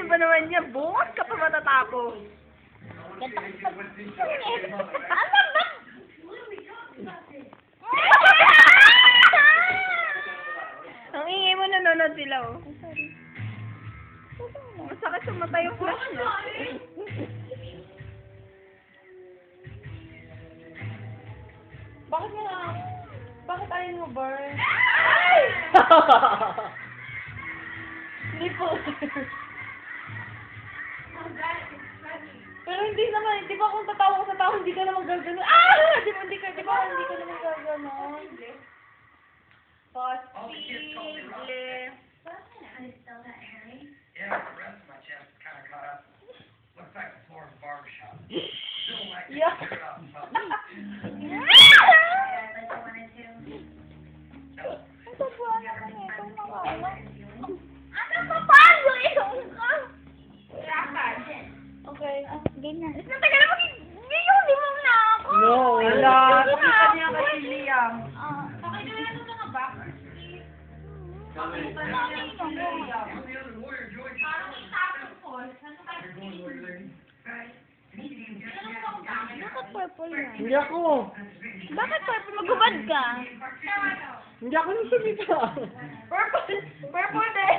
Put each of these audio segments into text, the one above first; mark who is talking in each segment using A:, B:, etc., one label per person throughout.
A: Ano ba naman niya? Bukas ka pa matatapos.
B: Ganda ka sa... Ano ba?
A: Ang ingay mo, nanonood sila, oh. Masakit sa mata yung flash, no?
B: Bakit nga? Bakit ayaw mo, Burn? Hindi po. Pero hindi naman, di ba kung tatawa ka sa tao, hindi ka naman gagano. Ah! Di ba hindi ka naman gagano.
A: Posible.
C: Yeah, the rest of my chest kind of caught up. Looks like the floor of the barbershop. Still like
B: Yeah.
A: Ano pa paano yung ka?
B: Okay.
A: Ganyan. Is na tagal naman. Hindi mo na ako.
B: No,
A: wala.
B: Hindi na
A: Hindi
B: niya kasi Liam.
A: Okay, na lang ito nga ba?
C: You're the other lawyer, Joy. You're going to lawyer lady? Right.
A: Bakit purple yan?
B: Hindi ako.
A: Bakit purple? Magubad ka.
B: Hindi ako nagsalita.
A: Purple. Purple din.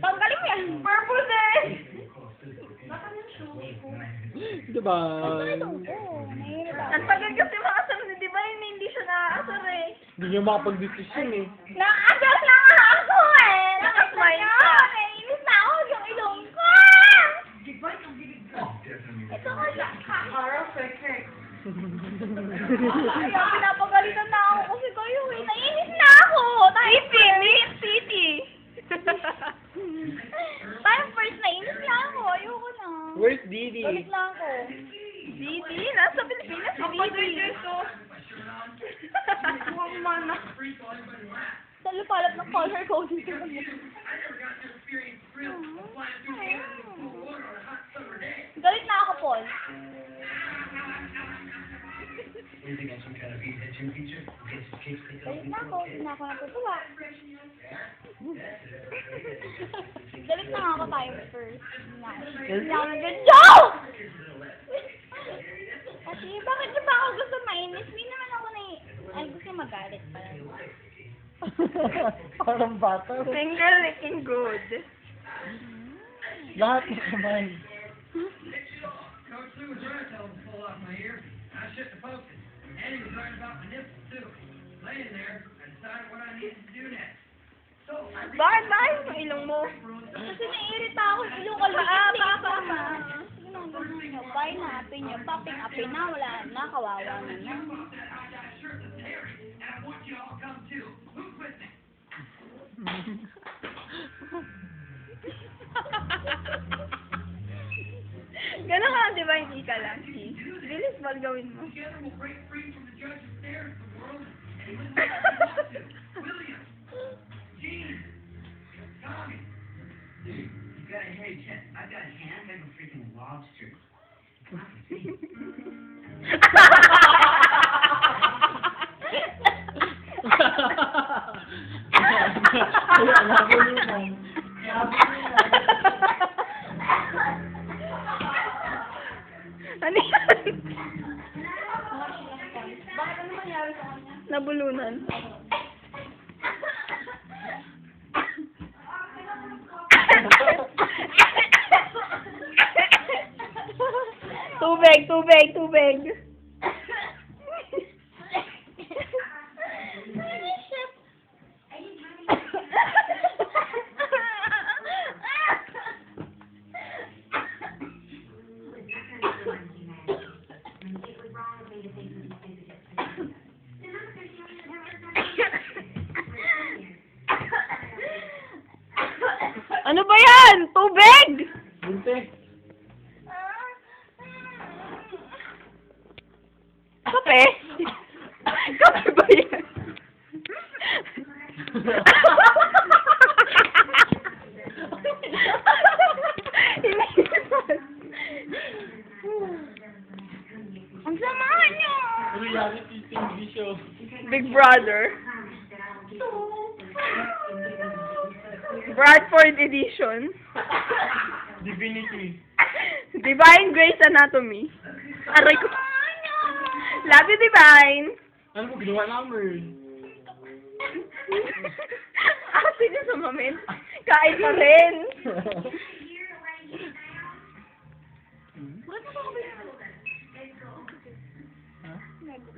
A: Tanggalin mo yan. Purple din.
B: Diba?
A: Ang tagal kasi makasal na, di ba? Hindi siya nakaasar eh.
B: Hindi niyo makapag-desisyon eh.
A: Nakaasar na nga ako eh. Nakasar niya. Nainis na ako yung ilong ko. Ito ko siya. Kaya pinapagalitan na ako kasi kayo eh. Nainis na ako. Pity. Tayo first, nainis na ako. Ayoko na.
B: Where's Didi?
A: Galit na ako. Didi? Nasa Pilipinas si Didi. Huwag man na. Sa lupalap ng color code dito.
C: I never got to experience the thrill of flying through the air in cool water on a hot summer day.
A: Galit na ako, Paul.
C: You think I'm some kind of eat gym teacher? Get some kicks picked up
A: Galit na ako. Hindi na ako natutuwa. Galit na nga ako tayo first. Hindi ako nag-joke! Kasi bakit niyo ba ako gusto mainis? Hindi naman ako ay gusto magalit pala.
B: Parang bata.
A: Finger licking good.
B: Lahat na kamay.
C: Coach Lou was right telling me to pull off my ear. I shouldn't have posted. And he was right about my nipples too. Laying there, I decided what I needed to do next. So I
A: Bakit yung ilong mo? Kasi naiirita ako sa ilong ko. Sige na, ganun nyo. Bye na, apin nyo. Paping-apin na, wala na, kawawa na na.
C: I got a shirt that's hairy, and I want you all to come too. Who's with me?
A: Gano'n ka, di ba? Hindi ka lang. Bilis, bal gawin mo.
C: Together we'll break free from the judge's stare of the world and live to William, Gene, Tommy. Dude, you got a hairy chest. I got a hand like a freaking lobster.
A: Ano yan?
B: Bakit ano nangyari sa kanya?
A: Nabulunan. Tubig. Ano ba yan? Tubig!
B: Bunte.
A: Kape? Kape ba yan? Ang sama niyo!
B: Reality TV show.
A: Big Brother. Bradford Edition.
B: Divinity.
A: Divine Grey's Anatomy. Aray ko. Love you, Divine.
B: Ano mo, ginawa namin?
A: Asin yung sumamin. Kain pa rin.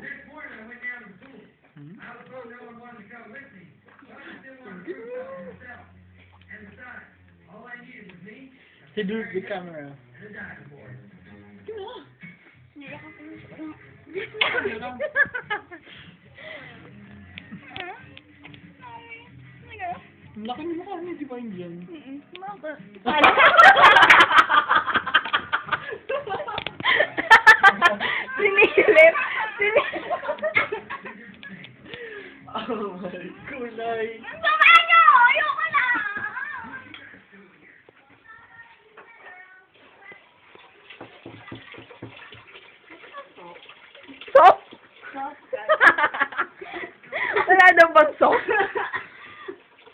C: Next morning, I went down to the pool. I was told no one wanted to come with me. So I just didn't want to do it by myself. And besides, all I needed was me
B: Si Duke, the camera.
C: and a diving board.
B: Ang laki ng mukha niya, di ba yun dyan?
A: Sinilip.
B: Oh my kulay.
A: Sama nyo! Ayoko na! Soap? Wala daw bang soap?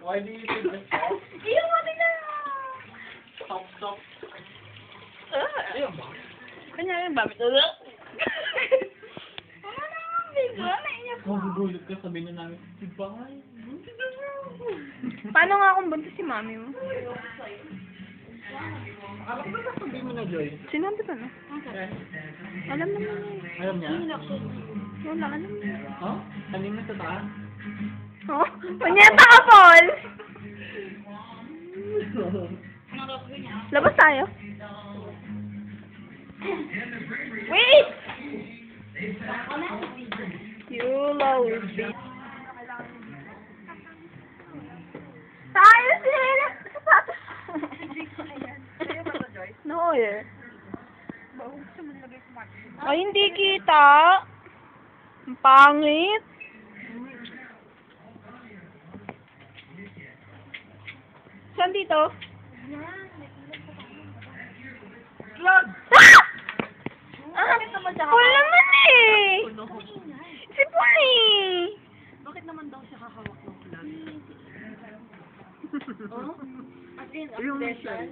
B: Why do you think the stop?
A: Ayoko na!
B: Stop. Ayun ba?
A: Kanya yung babit. Wala naman, bigo. Naiyak ko.
B: Magugulat ka, sabihin na namin, di ba?
A: Paano nga kung buntis si mami mo?
B: Alam mo ba sabihin mo na, Joy?
A: Sinabi ko na. Alam naman niya.
B: Alam niya?
A: Wala, alam niya.
B: Oh? Kanina sa taas?
A: Oh? Punyeta ka, Paul! Labas tayo. Wait! You low beat. Tayo sila! No, eh. Ay, hindi kita. Ang pangit. Saan dito?
B: Vlog!
A: Ah! Paul naman eh! Si Paul eh!
B: Bakit naman daw siya kakawak ng vlog?
A: Oh?
B: Yung Michelle.